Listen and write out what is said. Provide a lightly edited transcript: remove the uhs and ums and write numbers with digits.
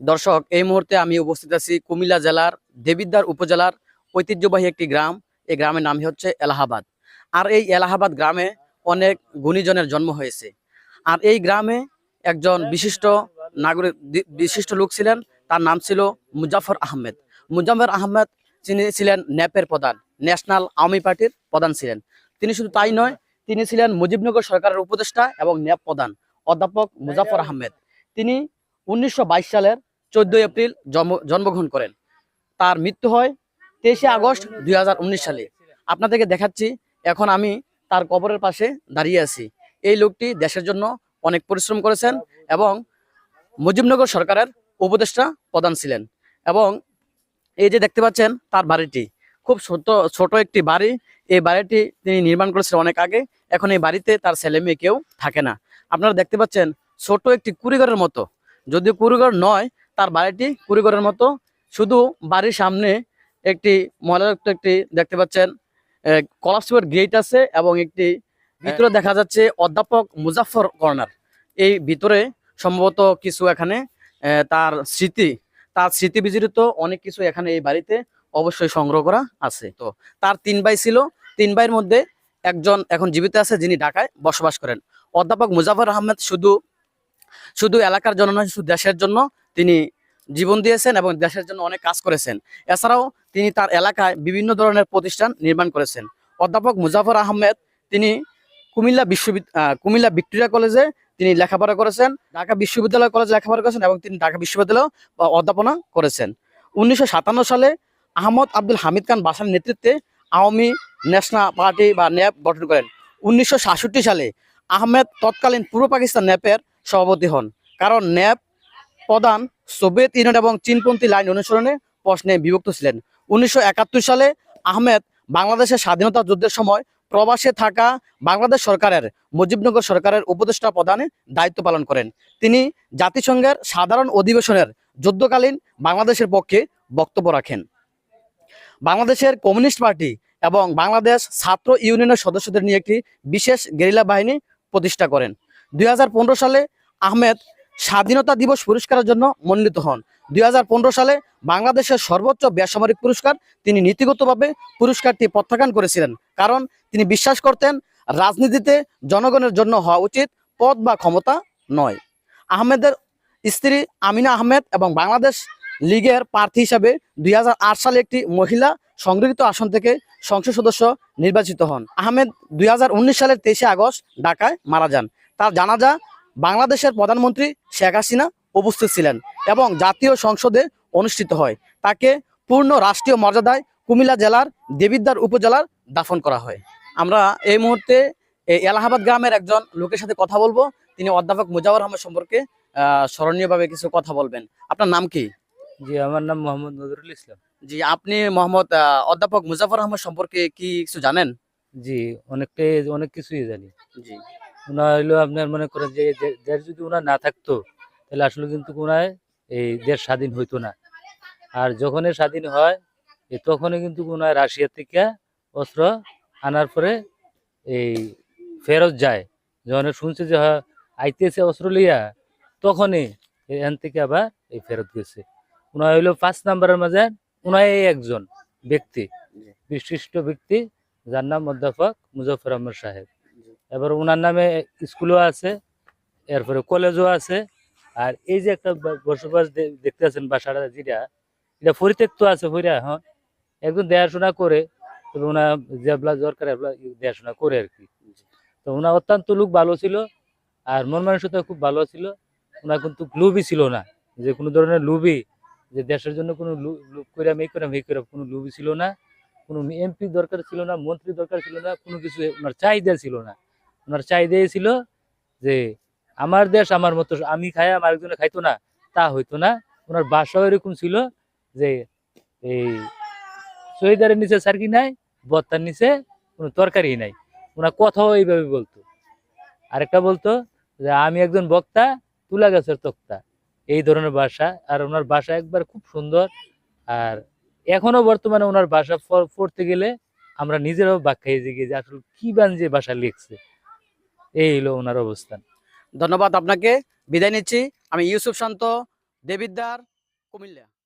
দর্শক, এই মুহূর্তে আমি উপস্থিত আছি কুমিল্লা জেলার দেবিদ্বার উপজেলার ঐতিহ্যবাহী একটি গ্রাম। এই গ্রামের নাম হচ্ছে এলাহাবাদ। আর এই এলাহাবাদ গ্রামে অনেক গুণীজনের জন্ম হয়েছে। আর এই গ্রামে একজন বিশিষ্ট নাগরিক, বিশিষ্ট লোক ছিলেন। তার নাম ছিল মুজাফর আহমেদ। মুজাফর আহমেদ তিনি ছিলেন ন্যাপের প্রধান, ন্যাশনাল আওয়ামী পার্টির প্রধান ছিলেন। তিনি শুধু তাই নয়, তিনি ছিলেন মুজিবনগর সরকারের উপদেষ্টা এবং ন্যাপ প্রধান অধ্যাপক মুজাফর আহমেদ। তিনি 1922 সালের 14 এপ্রিল জন্মগ্রহণ করেন। তার মৃত্যু হয় 23 আগস্ট 2019 সালে। আপনাদেরকে দেখাচ্ছি, এখন আমি তার কবরের পাশে দাঁড়িয়ে আছি। এই লোকটি দেশের জন্য অনেক পরিশ্রম করেছেন এবং মুজিবনগর সরকারের উপদেষ্টা প্রধান ছিলেন। এবং এই যে দেখতে পাচ্ছেন তার বাড়িটি খুব ছোট একটি বাড়ি। এই বাড়িটি তিনি নির্মাণ করেছিলেন অনেক আগে। এখন এই বাড়িতে তার ছেলে মেয়ে কেউ থাকে না। আপনারা দেখতে পাচ্ছেন ছোট একটি কুড়িঘরের মতো, যদিও কুড়িঘর নয়, তার বাড়িটি কুড়িঘরের মতো। শুধু বাড়ির সামনে একটি ময়লাযুক্ত একটি দেখতে পাচ্ছেন কলাপসিবল গেট আছে এবং একটি ভিতরে দেখা যাচ্ছে অধ্যাপক মুজাফফর কর্নার। এই ভিতরে সম্ভবত কিছু এখানে তার স্মৃতি বিজড়িত অনেক কিছু এখানে এই বাড়িতে অবশ্যই সংগ্রহ করা আছে। তো তার 3 ভাই ছিল, 3 ভাইয়ের মধ্যে একজন এখন জীবিত আছে, যিনি ঢাকায় বসবাস করেন। অধ্যাপক মুজাফফর আহমেদ শুধু এলাকার জন্য নয়, শুধু দেশের জন্য তিনি জীবন দিয়েছেন এবং দেশের জন্য অনেক কাজ করেছেন। এছাড়াও তিনি তার এলাকায় বিভিন্ন ধরনের প্রতিষ্ঠান নির্মাণ করেছেন। অধ্যাপক মুজাফফর আহমেদ তিনি কুমিল্লা ভিক্টোরিয়া কলেজে তিনি লেখাপড়া করেছেন, ঢাকা বিশ্ববিদ্যালয় কলেজে লেখাপড়া করেছেন এবং তিনি ঢাকা বিশ্ববিদ্যালয়ে অধ্যাপনা করেছেন। 1957 সালে আহমদ আব্দুল হামিদ খান বাসার নেতৃত্বে আওয়ামী ন্যাশনাল পার্টি বা ন্যাপ গঠন করেন। 1966 সালে আহমেদ তৎকালীন পূর্ব পাকিস্তান ন্যাপের সভাপতি হন, কারণ ন্যাপ প্রধান সোভিয়েত ইউনিয়ন এবং চীনপন্থী লাইন অনুসরণে প্রশ্নে বিভক্ত ছিলেন। 1971 সালে আহমেদ বাংলাদেশের স্বাধীনতা যুদ্ধের সময় প্রবাসে থাকা বাংলাদেশ সরকারের মুজিবনগর সরকারের উপদেষ্টা প্রধানে দায়িত্ব পালন করেন। তিনি জাতিসংঘের সাধারণ অধিবেশনের যুদ্ধকালীন বাংলাদেশের পক্ষে বক্তব্য রাখেন। বাংলাদেশের কমিউনিস্ট পার্টি এবং বাংলাদেশ ছাত্র ইউনিয়নের সদস্যদের নিয়ে একটি বিশেষ গেরিলা বাহিনী প্রতিষ্ঠা করেন। 2015 সালে আহমেদ স্বাধীনতা দিবস পুরস্কারের জন্য মনোনীত হন। 2015 সালে বাংলাদেশের সর্বোচ্চ বেসামরিক পুরস্কার তিনি নীতিগতভাবে পুরস্কারটি প্রত্যাখ্যান করেছিলেন, কারণ তিনি বিশ্বাস করতেন রাজনীতিতে জনগণের জন্য হওয়া উচিত, পদ বা ক্ষমতা নয়। আহমেদের স্ত্রী আমিনা আহমেদ এবং বাংলাদেশ লীগের প্রার্থী হিসাবে 2008 সালে একটি মহিলা সংরক্ষিত আসন থেকে সংসদ সদস্য নির্বাচিত হন। আহমেদ 2019 সালের 23 আগস্ট ঢাকায় মারা যান। তার জানাজা বাংলাদেশের প্রধানমন্ত্রী শেখ হাসিনা উপস্থিত ছিলেন এবং জাতীয় সংসদে অনুষ্ঠিত হয়। তাকে পূর্ণ রাষ্ট্রীয় মর্যাদায় কুমিল্লা জেলার দেবিদ্বার উপজেলার দাফন করা হয়। আমরা এই মুহূর্তে এই এলাহাবাদ গ্রামের একজন লোকের সাথে কথা বলবো। তিনি অধ্যাপক মুজাফফর আহমেদ সম্পর্কে স্মরণীয়ভাবে কিছু কথা বলবেন। আপনার নাম কি? জি, আমার নাম মোহাম্মদ নজরুল ইসলাম। জি, আপনি মোহাম্মদ অধ্যাপক মুজাফফর আহমেদ সম্পর্কে কি কিছু জানেন? জি, অনেক কিছুই জানি। জি ওনার হইলো আপনার মনে করেন যে দেশ যদি ওনার না থাকতো তাহলে আসলে কিন্তু ওনার এই দেশ স্বাধীন হইতো না। আর যখনই স্বাধীন হয় তখনই কিন্তু ওনার রাশিয়া থেকে অস্ত্র আনার পরে এই ফেরত যায়। যখন শুনছে যে আইতেছে অস্ত্র লইয়া, তখনই এখান থেকে আবার এই ফেরত গেছে। ওনার হইলো 5 নাম্বারের মাঝে ওনার একজন ব্যক্তি, বিশিষ্ট ব্যক্তি, যার নাম অধ্যাপক মুজাফফর আহমদ সাহেব। এবার ওনার নামে স্কুলও আছে, এরপরে কলেজও আছে। আর এই যে একটা বসবাস দেখতে আছেন বাসাটা, যেটা এটা পরিত্যক্ত আছে হ্যাঁ, একজন দেখাশোনা করে, তবে ওনার যেগুলা দরকার এগুলা দেখাশোনা করে আর কি। তো ওনার অত্যন্ত লোক ভালো ছিল, আর মন মানসিকতা খুব ভালো ছিল। ওনার কিন্তু লোভই ছিল না, যে কোনো ধরনের লোভই, যে দেশের জন্য কোনো লোভ করে এই করে কোনো লোভই ছিল না। কোনো এমপি দরকার ছিল না, মন্ত্রী দরকার ছিল না, কোনো কিছু ওনার চাহিদা ছিল না। ওনার চাহিদাই ছিল যে আমার দেশ আমার মতো, আমি খাই আমার একজনে খাইতো না, তা হইতো না। ওনার বাসাও এরকম ছিল যে এই শহীদারের নিচে সার্কি নাই, বত্তার নিচে কোনো তরকারি নাই। ওনার কথাও এইভাবে বলতো। আরেকটা বলতো যে আমি একজন বক্তা, তুলা গাছের তক্তা, এই ধরনের ভাষা। আর ওনার ভাষা একবার খুব সুন্দর। আর এখনো বর্তমানে ওনার ভাষা পড়তে গেলে আমরা নিজেরাও বাক খাই যে আসলে কি যে ভাষা লিখছে। এই হলো ওনার অবস্থান। ধন্যবাদ আপনাকে। বিদায় নিচ্ছি। আমি ইউসুফ শান্ত, দেবিদ্বার, কুমিল্লা।